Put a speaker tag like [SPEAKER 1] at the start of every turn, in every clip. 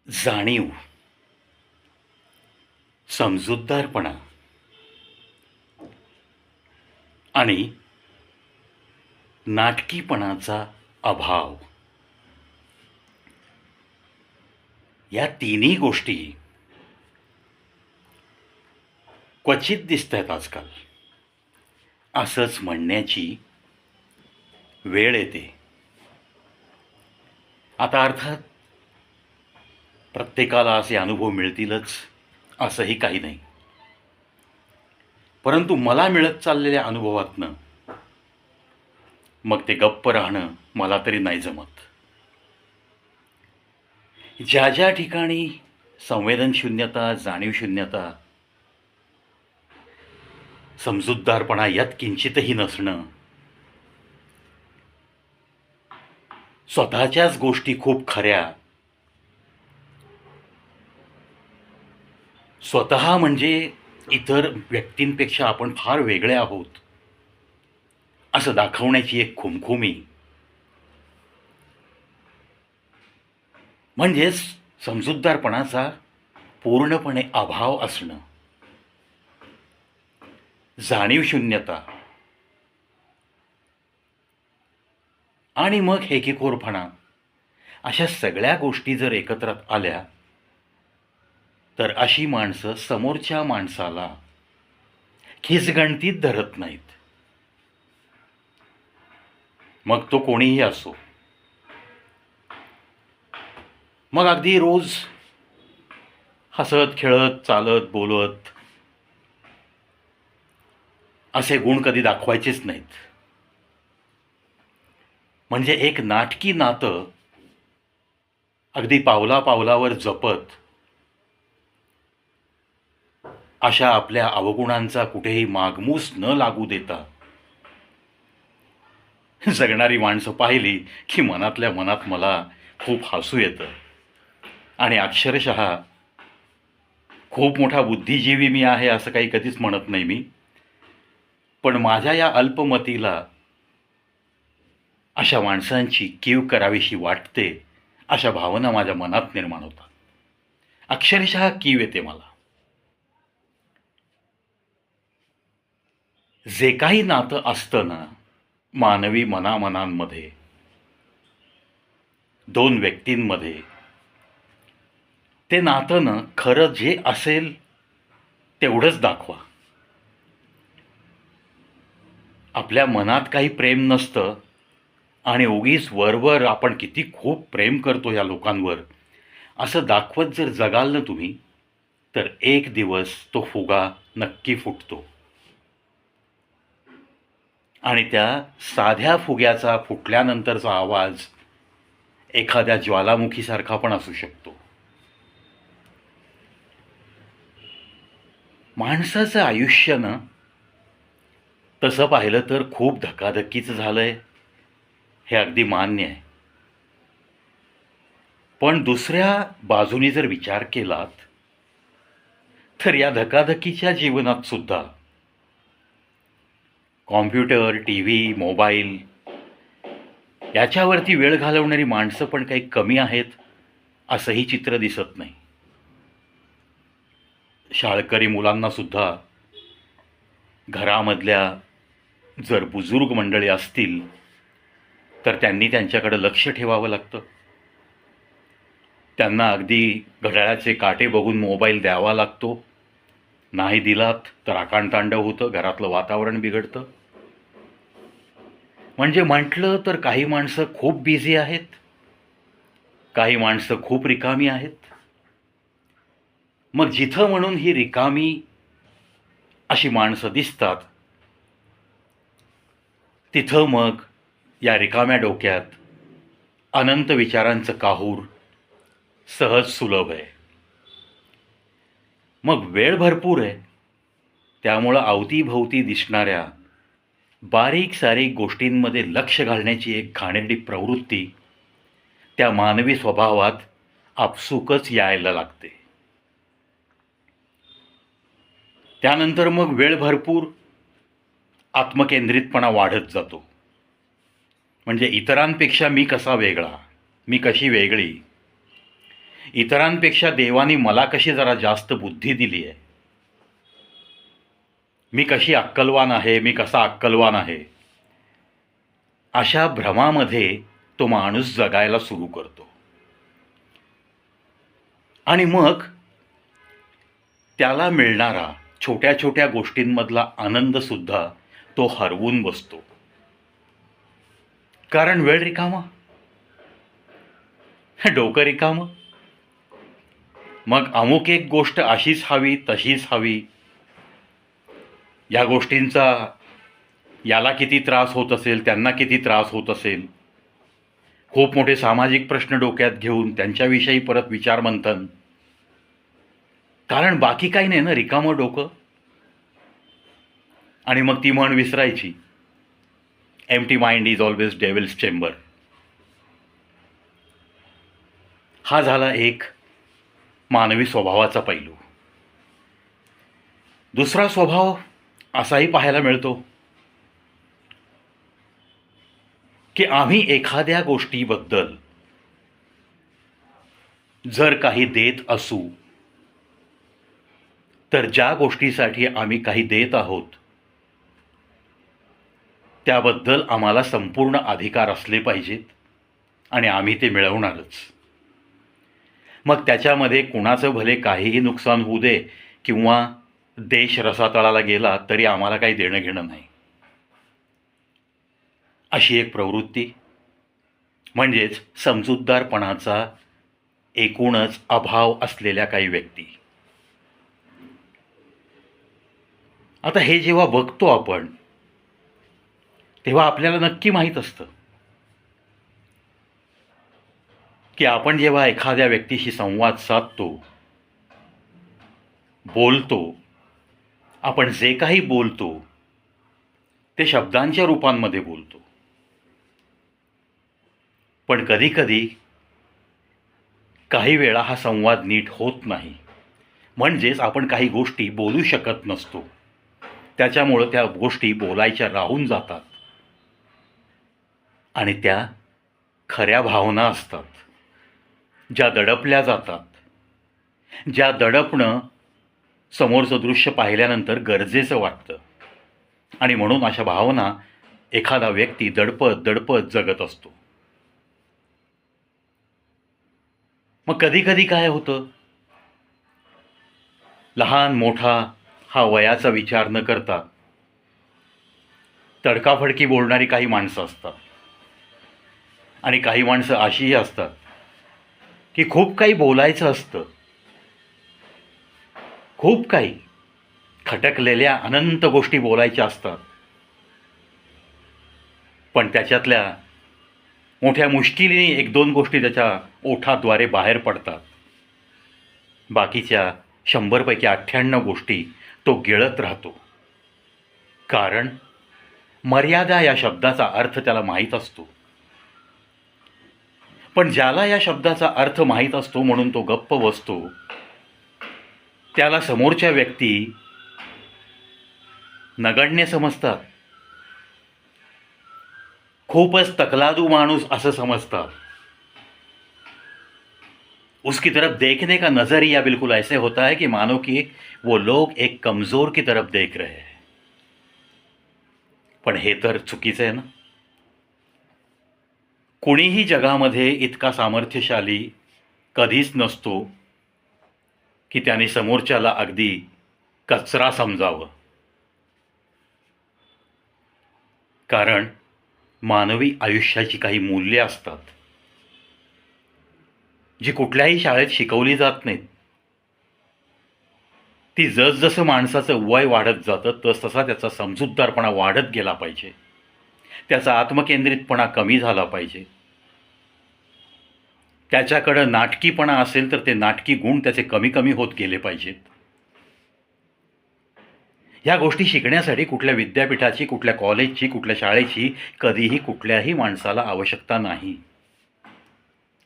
[SPEAKER 1] जाणीव, समजूतदारपणा आणि नाटकीपणाचा अभाव या तिन्ही गोष्टी क्वचित दिसत आहेत आजकाल. असंच म्हणण्याची वेळ येते. आता अर्थात प्रत्येकाला असे अनुभव मिळतीलच असंही काही नाही, परंतु मला मिळत चाललेल्या अनुभवातनं मग ते गप्प राहणं मला तरी नाही जमत. ज्या ज्या ठिकाणी संवेदनशून्यता, जाणीवशून्यता, समजूतदारपणा यात किंचितही नसणं, स्वतःच्याच गोष्टी खूप खऱ्या, स्वतः म्हणजे इतर व्यक्तींपेक्षा आपण फार वेगळे आहोत असं दाखवण्याची एक खुमखुमी, म्हणजेच समजूतदारपणाचा पूर्णपणे अभाव असणं, जाणीवशून्यता आणि मग हेकेखोरपणा, अशा सगळ्या गोष्टी जर एकत्र आल्या तर अशी माणसं समोरच्या माणसाला खिचगणतीत धरत नाहीत. मग तो कोणीही असो. मग अगदी रोज हसत खेळत चालत बोलत असे गुण कधी दाखवायचेच नाहीत. म्हणजे एक नाटकी नातं अगदी पावला पावलावर जपत अशा आपल्या अवगुणांचा कुठेही मागमूस न लागू देता जगणारी माणसं पाहिली की मनातल्या मनात मला खूप हसू येतं आणि अक्षरशः खूप मोठा बुद्धिजीवी मी आहे असं काही कधीच म्हणत नाही मी, पण माझ्या या अल्पमतीला अशा माणसांची कीव करावीशी वाटते, अशा भावना माझ्या मनात निर्माण होतात. अक्षरशः कीव येते मला. जे काही नातं असतं ना मानवी मनामनांमध्ये, दोन व्यक्तींमध्ये, ते नातं ना खरं जे असेल तेवढंच दाखवा. आपल्या मनात काही प्रेम नसतं आणि उगीच वरवर आपण किती खूप प्रेम करतो या लोकांवर असं दाखवत जर जगाल ना तुम्ही, तर एक दिवस तो फुगा नक्की फुटतो. आणि त्या साध्या फुग्याचा फुटल्यानंतरचा आवाज एखाद्या ज्वालामुखीसारखा पण असू शकतो. माणसाचं आयुष्य ना तसं पाहिलं तर खूप धकाधकीचं झालंय, हे अगदी मान्य आहे. पण दुसऱ्या बाजूनी जर विचार केलात तर या धकाधकीच्या जीवनात सुद्धा कॉम्प्युटर, टी व्ही, मोबाईल याच्यावरती वेळ घालवणारी माणसं पण काही कमी आहेत असंही चित्र दिसत नाही. शाळकरी मुलांना सुद्धा घरामधल्या जर बुजुर्ग मंडळी असतील तर त्यांनी त्यांच्याकडे लक्ष ठेवावं लागतं. त्यांना अगदी घड्याळाचे काटे बघून मोबाईल द्यावा लागतो. नाही दिलात तर आकांडतांडव होतं, घरातलं वातावरण बिघडतं. म्हणजे म्हटलं तर काही माणसं खूप बिझी आहेत, काही माणसं खूप रिकामी आहेत. मग जिथं म्हणून ही रिकामी अशी माणसं दिसतात तिथं मग या रिकाम्या डोक्यात अनंत विचारांचं काहूर सहज सुलभ आहे. मग वेळ भरपूर आहे, त्यामुळं अवतीभोवती दिसणाऱ्या बारीक सारीक गोष्टींमध्ये लक्ष घालण्याची एक घाणेरडी प्रवृत्ती त्या मानवी स्वभावात आपसुकच यायला लागते. त्यानंतर मग वेळ भरपूर आत्मकेंद्रितपणा वाढत जातो. म्हणजे इतरांपेक्षा मी कसा वेगळा, मी कशी वेगळी, इतरांपेक्षा देवाने मला कशी जरा जास्त बुद्धी दिली आहे, मी कशी अक्कलवान आहे, मी कसा अक्कलवान आहे, अशा भ्रमामध्ये तो माणूस जगायला सुरू करतो. आणि मग त्याला मिळणारा छोट्या छोट्या गोष्टींमधला आनंदसुद्धा तो हरवून बसतो. कारण वेळ रिकामा, डोकं रिकामं. मग अमुक एक गोष्ट अशीच हवी, तशीच हवी, या गोष्टींचा याला किती त्रास होत असेल, त्यांना किती त्रास होत असेल, खूप मोठे सामाजिक प्रश्न डोक्यात घेऊन त्यांच्याविषयी परत विचारमंथन. कारण बाकी काही नाही ना, रिकामं डोकं. आणि मग ती म्हण विसरायची, empty mind is always devil's chamber. हा झाला एक मानवी स्वभावाचा पैलू. दुसरा स्वभाव असाही पाहायला मिळतो की आम्ही एखाद्या गोष्टीबद्दल जर काही देत असू, तर ज्या गोष्टीसाठी आम्ही काही देत आहोत त्याबद्दल आम्हाला संपूर्ण अधिकार असले पाहिजेत आणि आम्ही ते मिळवणारच. मग त्याच्यामध्ये कुणाचं भले काहीही नुकसान होऊ दे किंवा देश रसातळाला गेला तरी आम्हाला काही देणं घेणं नाही, अशी एक प्रवृत्ती, म्हणजेच समजूतदारपणाचा एकूणच अभाव असलेल्या काही व्यक्ती. आता हे जेव्हा बघतो आपण तेव्हा आपल्याला नक्की माहीत असतं की आपण जेव्हा एखाद्या व्यक्तीशी संवाद साधतो, बोलतो, आपण जे काही बोलतो ते शब्दांच्या रूपांमध्ये बोलतो. पण कधीकधी काही वेळा हा संवाद नीट होत नाही, म्हणजेच आपण काही गोष्टी बोलू शकत नसतो. त्याच्यामुळं त्या गोष्टी बोलायच्या राहून जातात आणि त्या खऱ्या भावना असतात, ज्या दडपल्या जातात, ज्या दडपणं समोरचं दृश्य पाहिल्यानंतर गरजेचं वाटतं. आणि म्हणून अशा भावना एखादा व्यक्ती दडपत दडपत जगत असतो. मग कधीकधी काय होतं, लहान मोठा हा वयाचा विचार न करता तडकाफडकी बोलणारी काही माणसं असतात आणि काही माणसं अशीही असतात की खूप काही बोलायचं असतं, खूप काही खटकलेल्या अनंत गोष्टी बोलायच्या असतात, पण त्याच्यातल्या मोठ्या मुश्किलीने एक दोन गोष्टी त्याच्या ओठाद्वारे बाहेर पडतात. बाकीच्या 100पैकी 98 गोष्टी तो गिळत राहतो. कारण मर्यादा या शब्दाचा अर्थ त्याला माहीत असतो. पण ज्याला या शब्दाचा अर्थ माहीत असतो म्हणून तो गप्प बसतो, त्याला समोरच्या व्यक्ती नगण्य समजतात, खूपच तकलादू माणूस असं समजतात. उसकी तरफ देखने का नजरिया बिल्कुल ऐसे होता है कि मानो कि वो लोग एक कमजोर की तरफ देख रहे हैं. पण हे तर चुकीचं आहे ना. कुणीही जगामध्ये इतका सामर्थ्यशाली कधीच नसतो की त्याने समोरच्याला अगदी कचरा समजावं. कारण मानवी आयुष्याची काही मूल्ये असतात जी कुठल्याही शाळेत शिकवली जात नाहीत. ती जसजसं माणसाचं वय वाढत जातं तसतसा त्याचा समजूतदारपणा वाढत गेला पाहिजे, त्याचा आत्मकेंद्रितपणा कमी झाला पाहिजे. त्याच्याकडं नाटकीपणा असेल तर ते नाटकी गुण त्याचे कमी कमी होत गेले पाहिजेत. ह्या गोष्टी शिकण्यासाठी कुठल्या विद्यापीठाची, कुठल्या कॉलेजची, कुठल्या शाळेची कधीही कुठल्याही माणसाला आवश्यकता नाही.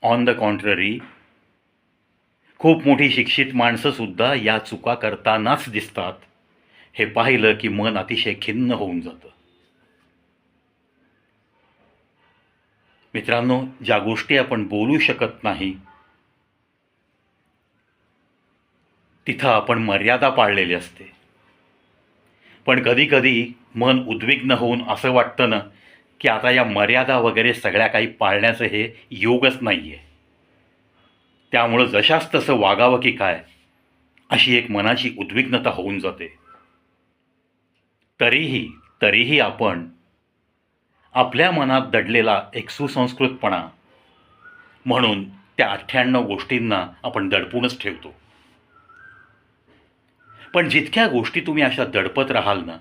[SPEAKER 1] ऑन द कॉन्ट्ररी, खूप मोठी शिक्षित माणसंसुद्धा या चुका करतानाच दिसतात. हे पाहिलं की मन अतिशय खिन्न होऊन जातं. मित्रांनो, ज्या गोष्टी आपण बोलू शकत नाही तिथं आपण मर्यादा पाळलेली असते. पण कधीकधी मन उद्विग्न होऊन असं वाटतं ना, की आता या मर्यादा वगैरे सगळ्या काही पाळण्याचं हे योगच नाही आहे. त्यामुळं जशास तसं वागावं की काय, अशी एक मनाची उद्विग्नता होऊन जाते. तरीही तरीही आपण आपल्या मनात दडलेला एक सुसंस्कृतपणा म्हणून त्या 98 गोष्टींना आपण दडपूनच ठेवतो. पण जितक्या गोष्टी तुम्ही अशा दडपत राहाल ना,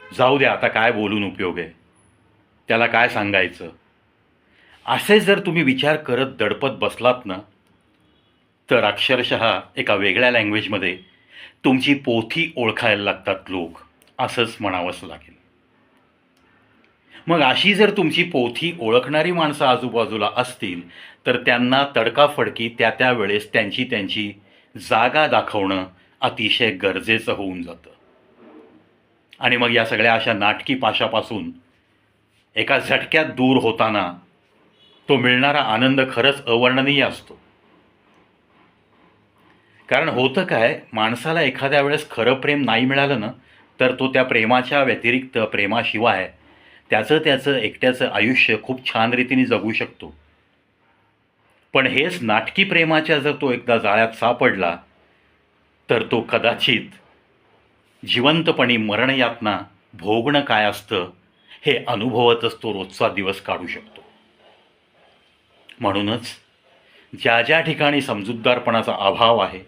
[SPEAKER 1] जाऊ द्या आता काय बोलून उपयोग आहे, त्याला काय सांगायचं, असे जर तुम्ही विचार करत दडपत बसलात ना, तर अक्षरशः एका वेगळ्या लँग्वेजमध्ये तुमची पोथी ओळखायला लागतात लोक, असंच म्हणावंच लागेल. मग अशी जर तुमची पोथी ओळखणारी माणसं आजूबाजूला असतील, तर त्यांना तडकाफडकी त्या त्या वेळेस त्यांची त्यांची जागा दाखवणं अतिशय गरजेचं होऊन जातं. आणि मग या सगळ्या अशा नाटकी पाशापासून एका झटक्यात दूर होताना तो मिळणारा आनंद खरंच अवर्णनीय असतो. कारण होतं काय, माणसाला एखाद्या वेळेस खरं प्रेम नाही मिळालं ना, तर तो त्या प्रेमाच्या व्यतिरिक्त, प्रेमाशिवाय त्याचं एकट्याचं आयुष्य खूप छान रीतीने जगू शकतो. पण हेच नाटकी प्रेमाच्या जर तो एकदा जाळ्यात सापडला, तर तो कदाचित जिवंतपणी मरणयातना भोगणं काय असतं हे अनुभवतच तो रोजचा दिवस काढू शकतो. म्हणूनच ज्या ज्या ठिकाणी समजूतदारपणाचा अभाव आहे,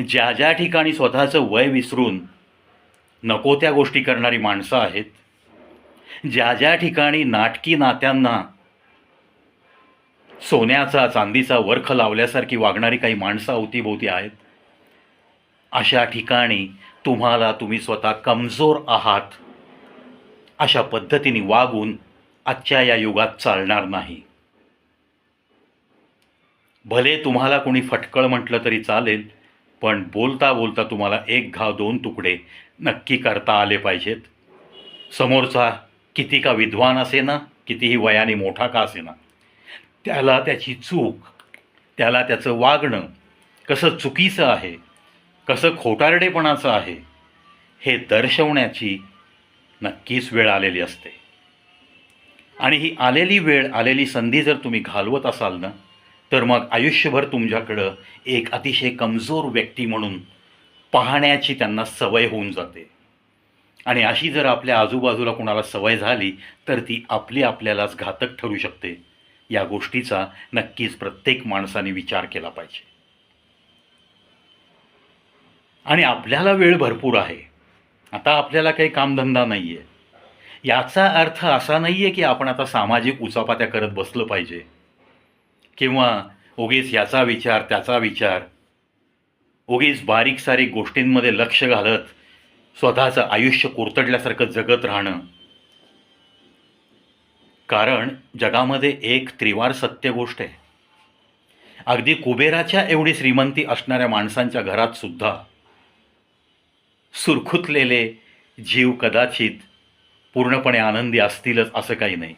[SPEAKER 1] ज्या ज्या ठिकाणी स्वतःचं वय विसरून नको त्या गोष्टी करणारी माणसं आहेत, ज्या ज्या ठिकाणी नाटकी नात्यांना सोन्याचा चांदीचा वरख लावल्यासारखी वागणारी काही माणसं अवतीभोवती आहेत, अशा ठिकाणी तुम्ही स्वतः कमजोर आहात अशा पद्धतीने वागून आजच्या या युगात चालणार नाही. भले तुम्हाला कोणी फटकळ म्हटलं तरी चालेल, पण बोलता बोलता तुम्हाला एक घाव दोन तुकडे नक्की करता आले पाहिजेत. समोरचा किती का विद्वान असेना, कितीही वयाने मोठा का असेना, त्याला त्याची चूक, त्याला त्याचं वागणं कसं चुकीचं आहे, कसं खोटारडेपणाचं आहे, हे दर्शवण्याची नक्कीच वेळ आलेली असते. आणि ही आलेली वेळ, आलेली संधी जर तुम्ही घालवत असाल ना, तर मग आयुष्यभर तुमच्याकडं एक अतिशय कमजोर व्यक्ती म्हणून पाहण्याची त्यांना सवय होऊन जाते. आणि अशी जर आपल्या आजूबाजूला कोणाला सवय झाली, तर ती आपल्यालाच घातक ठरू शकते. या गोष्टीचा नक्कीच प्रत्येक माणसाने विचार केला पाहिजे. आणि आपल्याला वेळ भरपूर आहे, आता आपल्याला काही कामधंदा नाही आहे, याचा अर्थ असा नाही आहे की आपण आता सामाजिक उचापात्या करत बसलं पाहिजे, किंवा उगीच याचा विचार त्याचा विचार, उगीच बारीक सारीक गोष्टींमध्ये लक्ष घालत स्वतःचं आयुष्य कुरतडल्यासारखं जगत राहणं. कारण जगामध्ये एक त्रिवार सत्य गोष्ट आहे, अगदी कुबेराच्या एवढी श्रीमंती असणाऱ्या माणसांच्या घरात सुद्धा सुरखुतलेले जीव कदाचित पूर्णपणे आनंदी असतीलच असं काही नाही,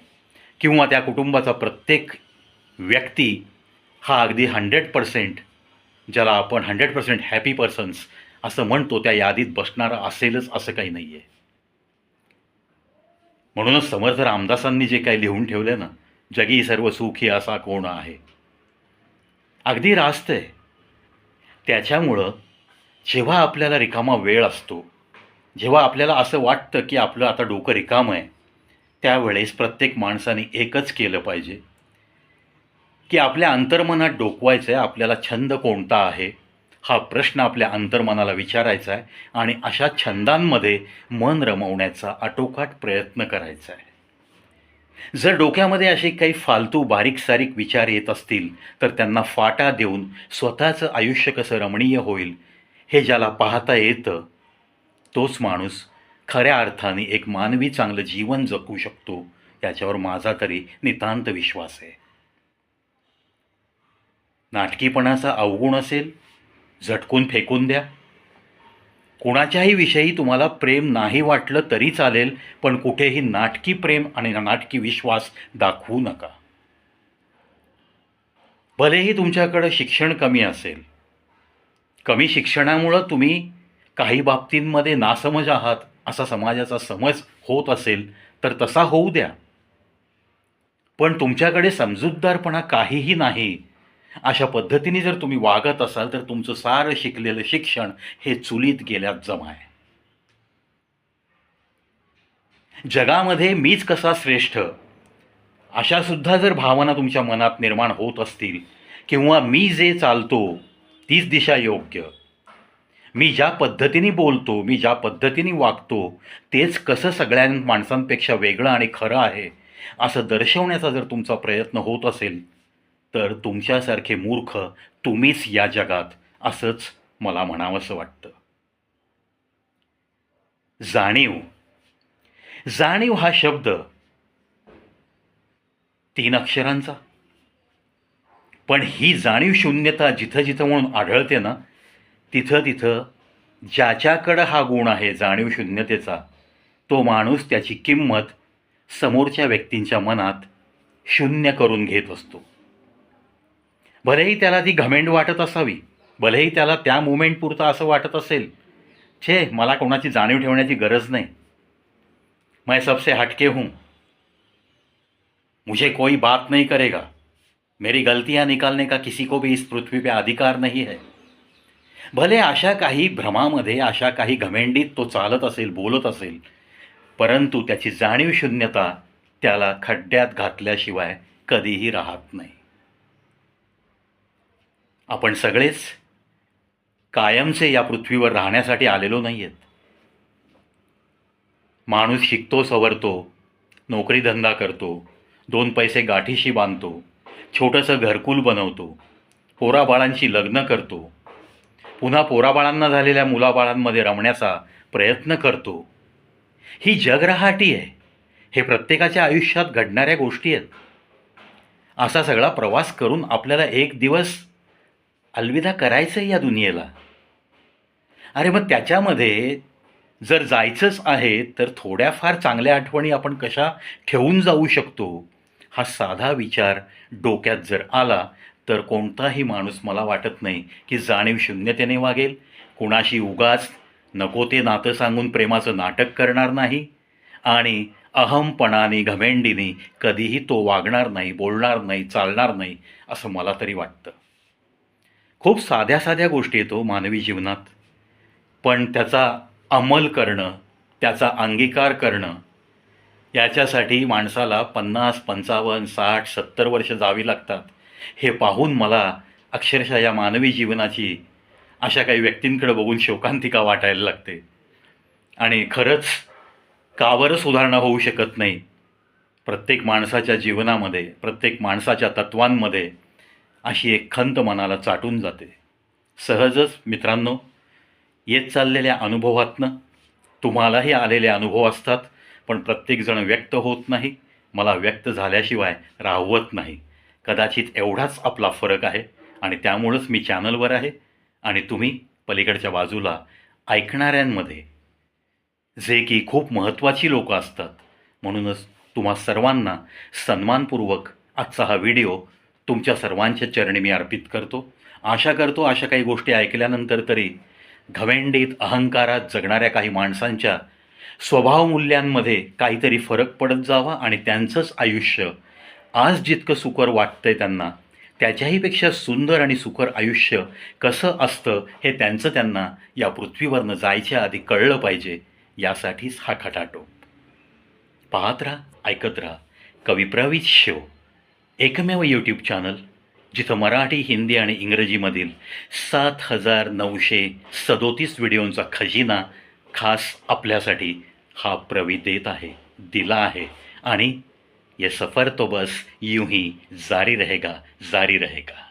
[SPEAKER 1] किंवा त्या कुटुंबाचा प्रत्येक व्यक्ती हा अगदी 100%, ज्याला आपण 100% हॅपी पर्सन्स असं म्हणतो, त्या यादीत बसणारा असेलच असं काही नाही आहे. म्हणूनच समर्थ रामदासांनी जे काही लिहून ठेवले ना, जगी सर्व सुखी असा कोण आहे, अगदी रास्त आहे. त्याच्यामुळं जेव्हा आपल्याला रिकामा वेळ असतो, जेव्हा आपल्याला असं वाटतं की आपलं आता डोकं रिकामं आहे, त्यावेळेस प्रत्येक माणसाने एकच केलं पाहिजे की आपल्या अंतर्मनात डोकवायचं आहे, आपल्याला छंद कोणता आहे हा प्रश्न आपल्या अंतर्मनाला विचारायचा आहे, आणि अशा छंदांमध्ये मन रमवण्याचा आटोकाट प्रयत्न करायचा आहे. जर डोक्यामध्ये असे काही फालतू बारीक सारीक विचार येत असतील, तर त्यांना फाटा देऊन स्वतःचं आयुष्य कसं रमणीय होईल हे ज्याला पाहता येतं, तोच माणूस खऱ्या अर्थाने एक मानवी चांगलं जीवन जगू शकतो, याच्यावर माझा तरी नितांत विश्वास आहे. नाटकीपणाचा अवगुण असेल, झटकून फेकून द्या. कुणाच्याही विषयी तुम्हाला प्रेम नाही वाटलं तरी चालेल, पण कुठेही नाटकी प्रेम आणि नाटकी विश्वास दाखवू नका. भलेही तुमच्याकडं शिक्षण कमी असेल, कमी शिक्षणामुळं तुम्ही काही बाबतींमध्ये नासमज आहात असा समाजाचा समज होत असेल तर तसा होऊ द्या, पण तुमच्याकडे समजूतदारपणा काहीही नाही अशा पद्धतीने जर तुम्ही वागत असाल तर तुमचं सारं शिकलेलं शिक्षण हे चुलीत गेल्यात जमा आहे. जगामध्ये मीच कसा श्रेष्ठ अशा सुद्धा जर भावना तुमच्या मनात निर्माण होत असतील, किंवा मी जे चालतो तीच दिशा योग्य, मी ज्या पद्धतीने बोलतो, मी ज्या पद्धतीने वागतो तेच कसं सगळ्या माणसांपेक्षा वेगळं आणि खरं आहे असं दर्शवण्याचा जर तुमचा प्रयत्न होत असेल तर तुमच्यासारखे मूर्ख तुम्हीच या जगात, असंच मला म्हणावंसं वाटतं. जाणीव हा शब्द 3 अक्षरांचा, पण ही जाणीव शून्यता जिथं जिथं म्हणून आढळते ना, तिथं तिथं ज्याच्याकडं हा गुण आहे जाणीव शून्यतेचा, तो माणूस त्याची किंमत समोरच्या व्यक्तींच्या मनात शून्य करून घेत असतो. भलेही त्याला ती घमेंड वाटत असावी, भलेही त्याला त्या मोमेंटपुरतं असं वाटत असेल, छे मला कोणाची जाणीव ठेवण्याची गरज नाही, मैं सबसे हटके हूँ, मुझे कोई बात नहीं करेगा, मेरी गलतियां निकालने का किसी को भी इस पृथ्वी पे अधिकार नहीं है. भले अशा काही भ्रमामध्ये, अशा काही घमेंडीत तो चालत असेल, बोलत असेल, परंतु त्याची जाणीव शून्यता त्याला खड्ड्यात घातल्याशिवाय कधीही राहत नाही. आपण सगळेच कायमचे या पृथ्वीवर राहण्यासाठी आलेलो नाही आहेत. माणूस शिकतो, सवरतो, नोकरी धंदा करतो, 2 पैसे गाठीशी बांधतो, छोटंसं घरकुल बनवतो, पोराबाळांशी लग्न करतो, पुन्हा पोराबाळांना झालेल्या मुलाबाळांमध्ये रमण्याचा प्रयत्न करतो. ही जगरहाटी आहे. हे प्रत्येकाच्या आयुष्यात घडणाऱ्या गोष्टी आहेत. असा सगळा प्रवास करून आपल्याला एक दिवस अलविदा करायचं आहे या दुनियेला. अरे मग त्याच्यामध्ये जर जायचंच आहे तर थोड्याफार चांगल्या आठवणी आपण कशा ठेवून जाऊ शकतो हा साधा विचार डोक्यात जर आला तर कोणताही माणूस मला वाटत नाही की जाणीव शून्यतेने वागेल, कुणाशी उगाच नको ते नातं सांगून प्रेमाचं नाटक करणार नाही, आणि अहमपणाने घमेंडीने कधीही तो वागणार नाही, बोलणार नाही, चालणार नाही असं मला तरी वाटतं. खूप साध्या साध्या गोष्टी येतो मानवी जीवनात, पण त्याचा अंमल करणं, त्याचा अंगीकार करणं याच्यासाठी माणसाला 50, 55, 60, 70 वर्ष जावी लागतात. हे पाहून मला अक्षरशः या मानवी जीवनाची अशा काही व्यक्तींकडे बघून शोकांतिका वाटायला लागते. आणि खरंच का बरं सुधारणा होऊ शकत नाही? प्रत्येक माणसाच्या जीवनामध्ये, प्रत्येक माणसाच्या तत्वांमध्ये अशी एक खंत मनाला चाटून जाते. सहजच मित्रांनो, येत चाललेल्या अनुभवातनं तुम्हालाही आलेले अनुभव असतात, पण प्रत्येकजण व्यक्त होत नाही, मला व्यक्त झाल्याशिवाय राहवत नाही. कदाचित एवढाच आपला फरक आहे, आणि त्यामुळंच मी चॅनलवर आहे आणि तुम्ही पलीकडच्या बाजूला ऐकणाऱ्यांमध्ये जे की खूप महत्त्वाची लोकं असतात. म्हणूनच तुम्हा सर्वांना सन्मानपूर्वक आजचा हा व्हिडिओ तुमच्या सर्वांच्या चरणी मी अर्पित करतो. आशा करतो अशा काही गोष्टी ऐकल्यानंतर तरी घमेंडीत अहंकारात जगणाऱ्या काही माणसांच्या स्वभावमूल्यांमध्ये काहीतरी फरक पडत जावा, आणि त्यांचंच आयुष्य आज जितकं सुकर वाटतंय त्यांना, त्याच्याहीपेक्षा सुंदर आणि सुकर आयुष्य कसं असतं हे त्यांना या पृथ्वीवरनं जायच्या आधी कळलं पाहिजे. यासाठीच हा खटाटोप. पाहत राहा, ऐकत राहा कविप्रवीत शो, एकमेव यूट्यूब चॅनल जिथं मराठी, हिंदी आणि इंग्रजीमधील 7,937 व्हिडिओंचा खजिना खास आपल्यासाठी हा प्रवी देत आहे, दिला आहे. आणि ये सफ़र तो बस यूं ही जारी रहेगा, जारी रहेगा.